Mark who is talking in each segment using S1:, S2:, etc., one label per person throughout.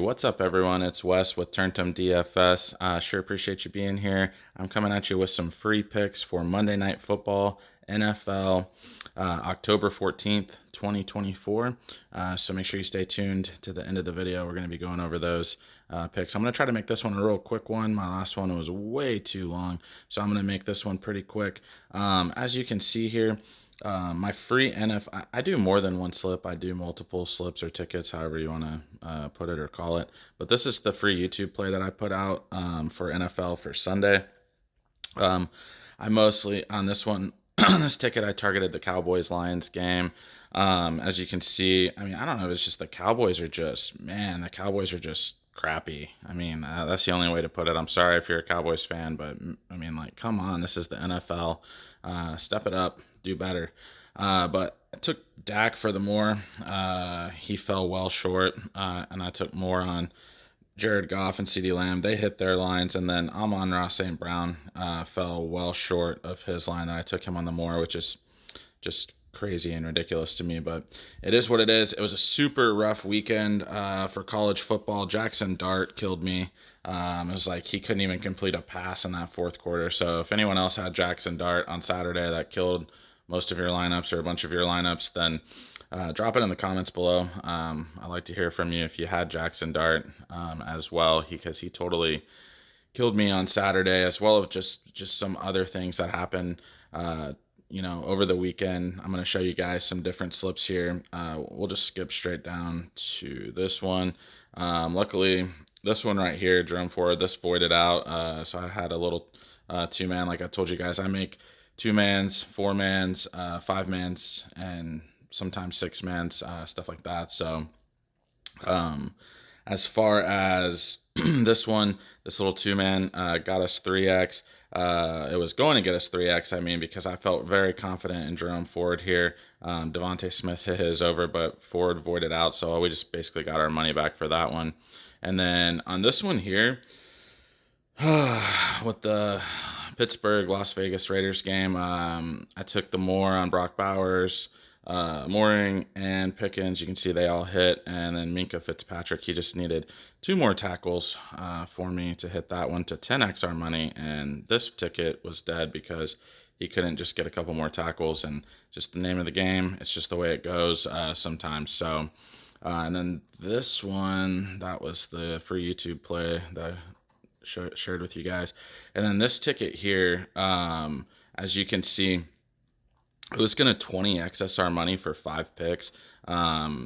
S1: What's up, everyone? It's Wes with TurntEm DFS. Sure appreciate you being here. I'm coming at you with some free picks for Monday Night Football, NFL, October 14th, 2024. So make sure you stay tuned to the end of the video. We're going to be going over those picks. I'm going to try to make this one a real quick one. My last one was way too long, so I'm going to make this one pretty quick. As you can see here, my free NFL, I do more than one slip. I do multiple slips or tickets, however you want to put it or call it. But this is the free YouTube play that I put out for NFL for Sunday. I mostly, on this one, on this ticket, I targeted the Cowboys-Lions game. As you can see, I mean, I don't know, it's just the Cowboys are just, man, the Cowboys are just crappy. I mean, that's the only way to put it. I'm sorry if you're a Cowboys fan, but I mean, like, come on, this is the NFL. Step it up, do better. But I took Dak for the more. He fell well short, and I took more on Jared Goff and CeeDee Lamb. They hit their lines, and then Amon-Ra St. Brown fell well short of his line that I took him on the more, which is just crazy and ridiculous to me, but it is what it is. It was a super rough weekend for college football. Jackson Dart killed me. It was like he couldn't even complete a pass in that fourth quarter. So if anyone else had Jackson Dart on Saturday that killed most of your lineups or a bunch of your lineups, then drop it in the comments below. I'd like to hear from you if you had Jackson Dart as well, because he totally killed me on Saturday, as well as just some other things that happened over the weekend. I'm going to show you guys some different slips here. We'll just skip straight down to this one. Luckily, this one right here, Jerome Ford, this voided out. So I had a little two-man. Like I told you guys, I make two-mans, four-mans, five-mans, and sometimes six-mans, stuff like that. So as far as this one, this little two-man got us 3x. It was going to get us 3x, I mean, because I felt very confident in Jerome Ford here. Devontae Smith hit his over, but Ford voided out, so we just basically got our money back for that one. And then on this one here, with the Pittsburgh-Las Vegas Raiders game, I took the more on Brock Bowers, Mooring and Pickens. You can see they all hit, and then Minka Fitzpatrick, he just needed two more tackles for me to hit that one to 10x our money, and this ticket was dead because he couldn't just get a couple more tackles, and just the name of the game, it's just the way it goes sometimes. So and then this one, that was the free YouTube play that I shared with you guys. And then this ticket here, as you can see, it was going to 20x our money for 5 picks.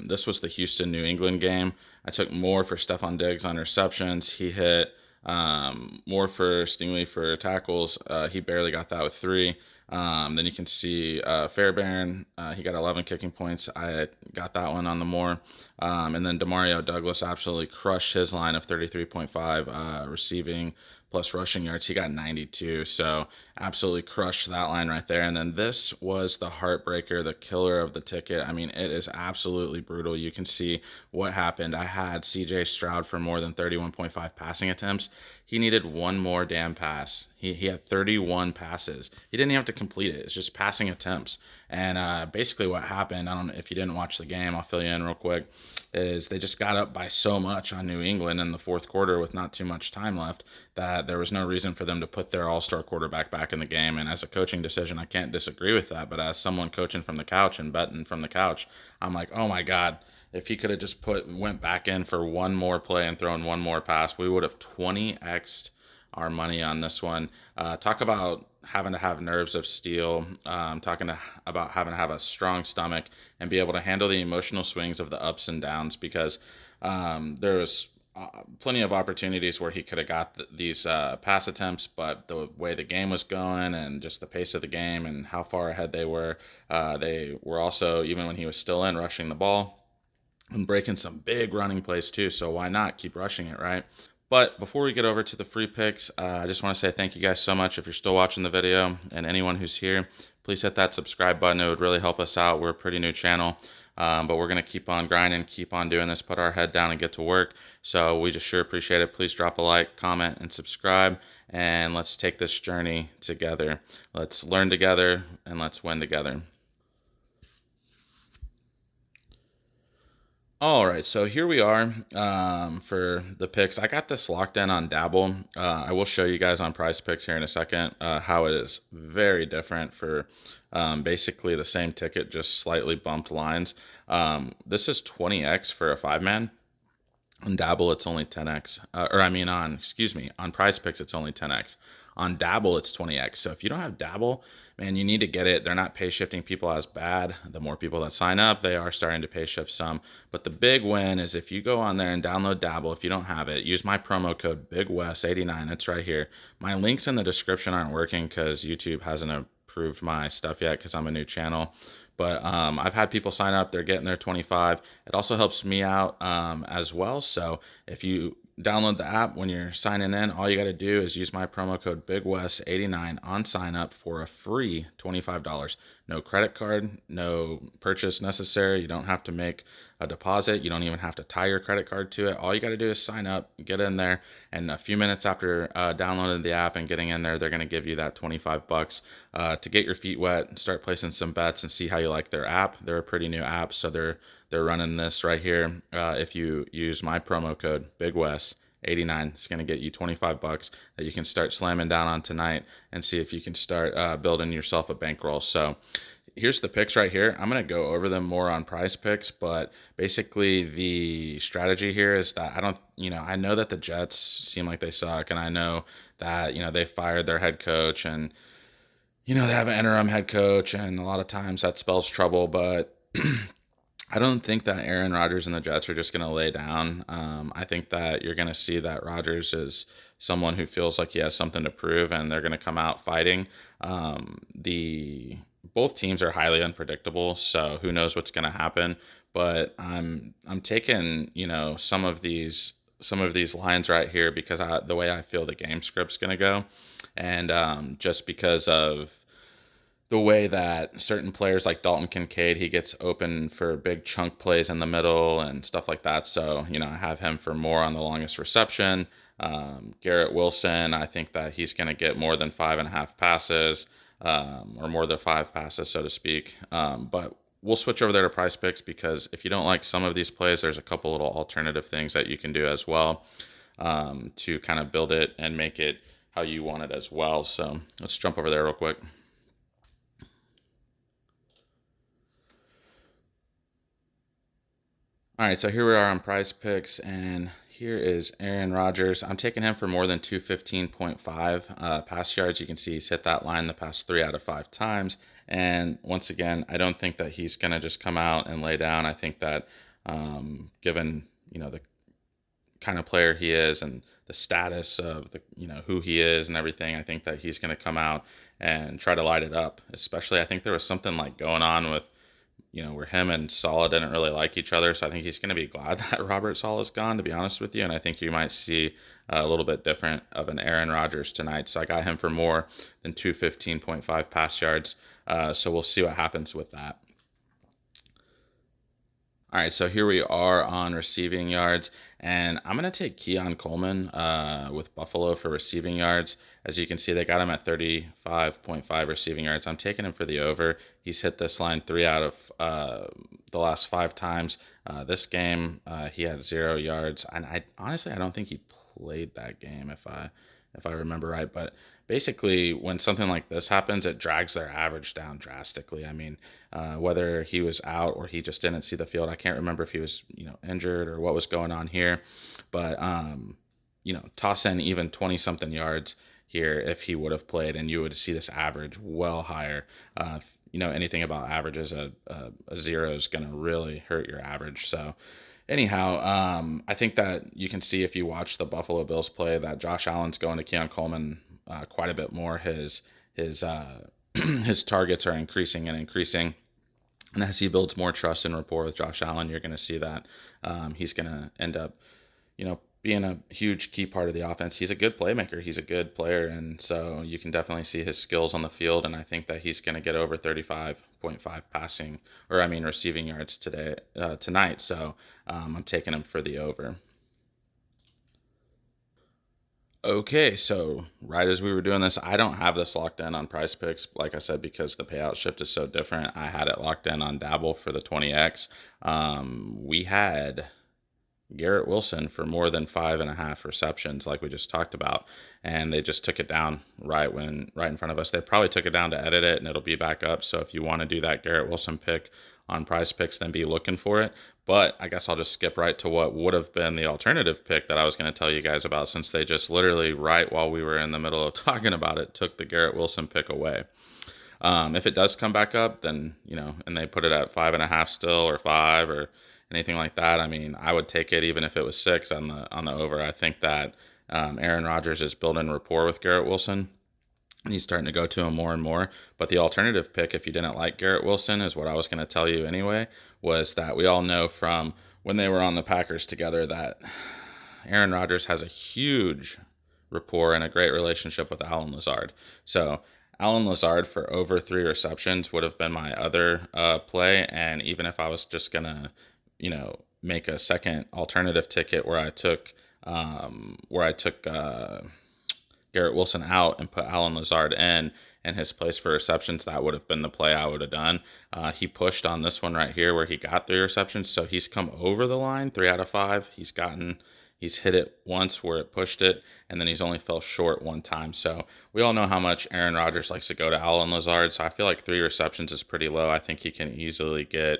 S1: This was the Houston New England game. I took more for Stephon Diggs on receptions. He hit more for Stingley for tackles. He barely got that with 3. Then you can see Fairbairn, he got 11 kicking points. I got that one on the more. And then Demario Douglas absolutely crushed his line of 33.5 receiving plus rushing yards. He got 92, so absolutely crushed that line right there. And then this was the heartbreaker, the killer of the ticket. I mean, it is absolutely brutal. You can see what happened. I had CJ Stroud for more than 31.5 passing attempts. He needed one more damn pass. He had 31 passes. He didn't even have to complete it. It's just passing attempts. And basically what happened, I don't know if you didn't watch the game, I'll fill you in real quick, is they just got up by so much on New England in the fourth quarter with not too much time left that there was no reason for them to put their all-star quarterback back in the game. And as a coaching decision, I can't disagree with that. But as someone coaching from the couch and betting from the couch, I'm like, oh my God, if he could have just went back in for one more play and thrown one more pass, we would have 20x'd our money on this one. Talk about having to have nerves of steel. About having to have a strong stomach and be able to handle the emotional swings of the ups and downs, because there was plenty of opportunities where he could have got these pass attempts, but the way the game was going and just the pace of the game and how far ahead they were also, even when he was still in, rushing the ball and breaking some big running plays too. So why not keep rushing it, right? But before we get over to the free picks, I just want to say thank you guys so much. If you're still watching the video, and anyone who's here, please hit that subscribe button. It would really help us out. We're a pretty new channel, but we're going to keep on grinding, keep on doing this, put our head down and get to work. So we just sure appreciate it. Please drop a like, comment, and subscribe, and let's take this journey together. Let's learn together, and let's win together. All right, so here we are for the picks. I got this locked in on Dabble. I will show you guys on Prize Picks here in a second how it is very different for basically the same ticket, just slightly bumped lines. This is 20x for a five man. On Dabble, it's only 10x. Excuse me, on Prize Picks, it's only 10x. On Dabble, it's 20x. So if you don't have Dabble, man, you need to get it. They're not pay shifting people as bad. The more people that sign up, they are starting to pay shift some. But the big win is if you go on there and download Dabble, if you don't have it, use my promo code BIGWES89. It's right here. My links in the description aren't working because YouTube hasn't approved my stuff yet because I'm a new channel. But I've had people sign up; they're getting their 25. It also helps me out as well. So if you download the app when you're signing in, all you got to do is use my promo code BigWest89 on sign up for a free $25. No credit card, no purchase necessary. You don't have to make a deposit. You don't even have to tie your credit card to it. All you got to do is sign up, get in there, and a few minutes after downloading the app and getting in there, they're going to give you that 25 bucks to get your feet wet and start placing some bets and see how you like their app. They're a pretty new app, so they're running this right here. If you use my promo code BigWest89, it's going to get you 25 bucks that you can start slamming down on tonight and see if you can start building yourself a bankroll. So here's the picks right here. I'm going to go over them more on Prize Picks, but basically the strategy here is that I know that the Jets seem like they suck, and I know that, they fired their head coach, and, they have an interim head coach, and a lot of times that spells trouble, but I don't think that Aaron Rodgers and the Jets are just going to lay down. I think that you're going to see that Rodgers is someone who feels like he has something to prove, and they're going to come out fighting. The Both teams are highly unpredictable, so who knows what's going to happen. But I'm taking some of these lines right here because the way I feel the game script's going to go, and just because of the way that certain players like Dalton Kincaid, he gets open for big chunk plays in the middle and stuff like that. So, I have him for more on the longest reception. Garrett Wilson, I think that he's going to get more than 5.5 passes, or more than 5 passes, so to speak. But we'll switch over there to Price Picks because if you don't like some of these plays, there's a couple little alternative things that you can do as well to kind of build it and make it how you want it as well. So let's jump over there real quick. All right, so here we are on Prize Picks, and here is Aaron Rodgers. I'm taking him for more than 215.5 pass yards. You can see he's hit that line the past 3 out of 5 times. And once again, I don't think that he's going to just come out and lay down. I think that given, the kind of player he is and the status of who he is and everything, I think that he's going to come out and try to light it up. Especially, I think there was something like going on with where him and Saleh didn't really like each other. So I think he's going to be glad that Robert Saleh's gone, to be honest with you. And I think you might see a little bit different of an Aaron Rodgers tonight. So I got him for more than 215.5 pass yards. So we'll see what happens with that. All right, so here we are on receiving yards, and I'm going to take Keon Coleman with Buffalo for receiving yards. As you can see, they got him at 35.5 receiving yards. I'm taking him for the over. He's hit this line 3 out of the last 5 times. This game, he had 0 yards, and I don't think he played that game if I remember right. But basically, when something like this happens, it drags their average down drastically. I mean, whether he was out or he just didn't see the field, I can't remember if he was injured or what was going on here. But toss in even 20 something yards here if he would have played, and you would see this average well higher. Anything about averages, a zero is going to really hurt your average. So anyhow, I think that you can see if you watch the Buffalo Bills play that Josh Allen's going to Keon Coleman quite a bit more. His his targets are increasing and increasing. And as he builds more trust and rapport with Josh Allen, you're going to see that he's going to end up, being a huge key part of the offense. He's a good playmaker. He's a good player. And so you can definitely see his skills on the field. And I think that he's going to get over 35.5 receiving yards tonight. So I'm taking him for the over. Okay, so right as we were doing this, I don't have this locked in on Prize Picks, like I said, because the payout shift is so different. I had it locked in on Dabble for the 20x. We had Garrett Wilson for more than 5.5 receptions, like we just talked about, and they just took it down right in front of us. They probably took it down to edit it, and it'll be back up. So if you want to do that Garrett Wilson pick on Prize Picks, then be looking for it. But I guess I'll just skip right to what would have been the alternative pick that I was going to tell you guys about, since they just literally right while we were in the middle of talking about it took the Garrett Wilson pick away. If it does come back up, then, and they put it at 5.5 still, or 5, or anything like that, I mean, I would take it even if it was 6 on the over. I think that Aaron Rodgers is building rapport with Garrett Wilson, and he's starting to go to him more and more. But the alternative pick, if you didn't like Garrett Wilson, is what I was going to tell you anyway, was that we all know from when they were on the Packers together that Aaron Rodgers has a huge rapport and a great relationship with Allen Lazard. So Allen Lazard for over 3 receptions would have been my other play. And even if I was just gonna, make a second alternative ticket where I took Garrett Wilson out and put Allen Lazard in his place for receptions, that would have been the play I would have done. He pushed on this one right here where he got 3 receptions, so he's come over the line 3 out of 5. He's hit it once where it pushed it, and then he's only fell short one time. So we all know how much Aaron Rodgers likes to go to Allen Lazard. So I feel like 3 receptions is pretty low. I think he can easily get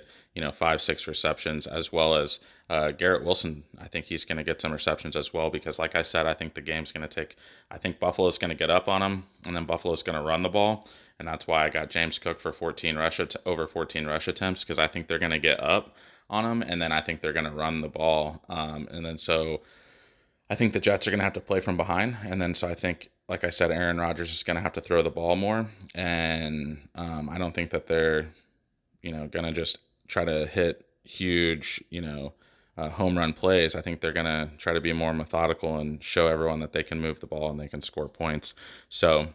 S1: 5, 6 receptions, as well as Garrett Wilson. I think he's going to get some receptions as well, because like I said, I think the game's going to take. I think Buffalo's going to get up on him, and then Buffalo's going to run the ball, and that's why I got James Cook for over 14 rush attempts, because I think they're going to get up on him, and then I think they're going to run the ball, and then so I think the Jets are going to have to play from behind, and then so I think, like I said, Aaron Rodgers is going to have to throw the ball more, and I don't think that they're going to just try to hit huge home run plays. I think they're going to try to be more methodical and show everyone that they can move the ball and they can score points. So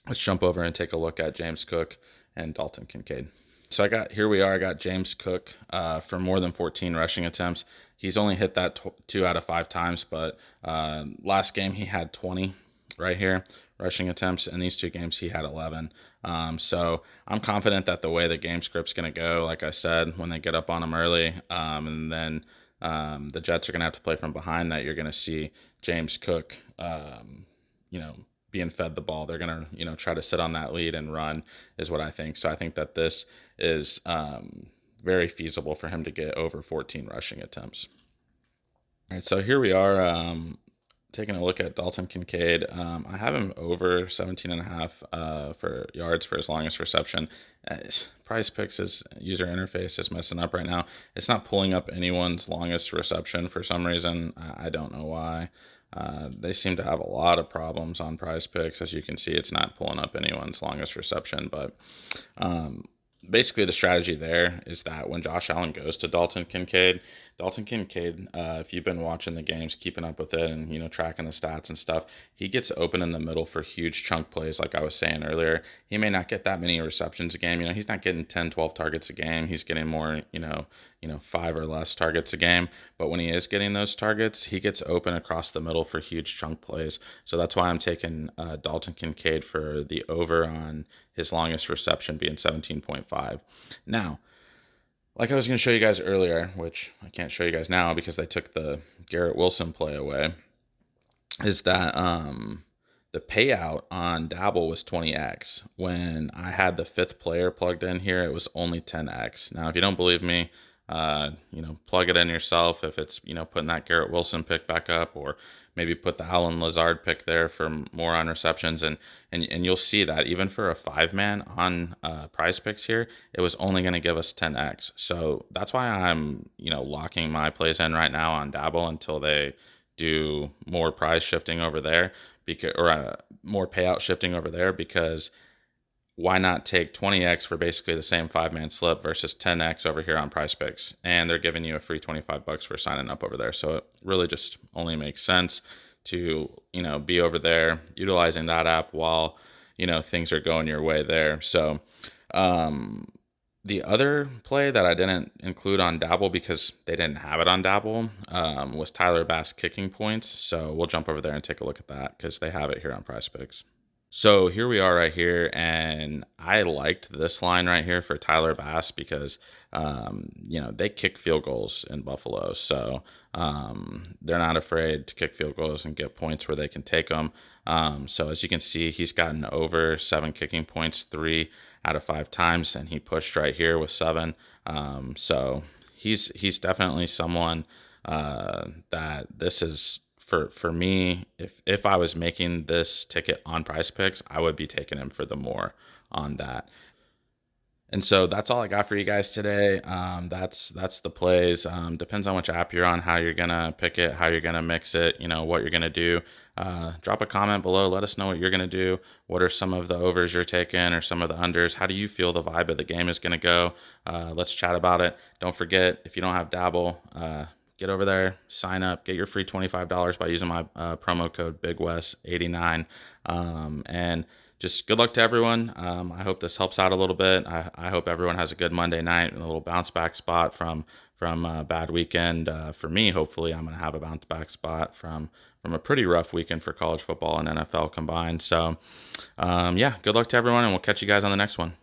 S1: let's jump over and take a look at James Cook and Dalton Kincaid. So I got James Cook for more than 14 rushing attempts. He's only hit that 2 out of 5 times, but last game he had 20 right here rushing attempts. In these 2 games he had 11. So I'm confident that the way the game script's going to go, like I said, when they get up on him early, and then the Jets are going to have to play from behind, that you're going to see James Cook, being fed the ball. They're going to, try to sit on that lead and run, is what I think. So I think that this is very feasible for him to get over 14 rushing attempts. All right, so here we are, taking a look at Dalton Kincaid. I have him over 17.5 for yards for his longest reception. Prize Picks' user interface is messing up right now. It's not pulling up anyone's longest reception for some reason. I don't know why. They seem to have a lot of problems on Prize Picks. As you can see, it's not pulling up anyone's longest reception, but basically the strategy there is that when Josh Allen goes to Dalton Kincaid, if you've been watching the games, keeping up with it, and tracking the stats and stuff, he gets open in the middle for huge chunk plays. Like I was saying earlier, he may not get that many receptions a game. He's not getting 10, 12 targets a game. He's getting more, 5 or less targets a game. But when he is getting those targets, he gets open across the middle for huge chunk plays. So that's why I'm taking Dalton Kincaid for the over on his longest reception being 17.5. Now, like I was going to show you guys earlier, which I can't show you guys now because they took the Garrett Wilson play away, is that the payout on Dabble was 20x. When I had the 5th player plugged in here, it was only 10x. Now, if you don't believe me, plug it in yourself. If it's, putting that Garrett Wilson pick back up, or maybe put the Allen Lazard pick there for more on receptions, and you'll see that even for a 5-man on Prize Picks here, it was only going to give us 10x. So that's why I'm locking my plays in right now on Dabble until they do more prize shifting over there, more payout shifting over there, because why not take 20x for basically the same 5-man slip versus 10x over here on Prize Picks? And they're giving you a free $25 for signing up over there. So it really just only makes sense to, be over there utilizing that app while, things are going your way there. So The other play that I didn't include on Dabble because they didn't have it on Dabble was Tyler Bass kicking points. So we'll jump over there and take a look at that because they have it here on PrizePicks. So here we are right here, and I liked this line right here for Tyler Bass because, they kick field goals in Buffalo. So they're not afraid to kick field goals and get points where they can take them. So as you can see, he's gotten over 7 kicking points 3 out of 5 times, and he pushed right here with 7. So he's definitely someone that this is for me. If I was making this ticket on PrizePicks, I would be taking him for the more on that. And so that's all I got for you guys today. That's the plays. Depends on which app you're on, how you're gonna pick it, how you're gonna mix it. What you're gonna do. Drop a comment below. Let us know what you're gonna do. What are some of the overs you're taking, or some of the unders? How do you feel the vibe of the game is gonna go? Let's chat about it. Don't forget, if you don't have Dabble, get over there, sign up, get your free $25 by using my promo code BigWest89, and just good luck to everyone. I hope this helps out a little bit. I hope everyone has a good Monday night and a little bounce back spot from a bad weekend. For me, hopefully, I'm going to have a bounce back spot from a pretty rough weekend for college football and NFL combined. So, good luck to everyone, and we'll catch you guys on the next one.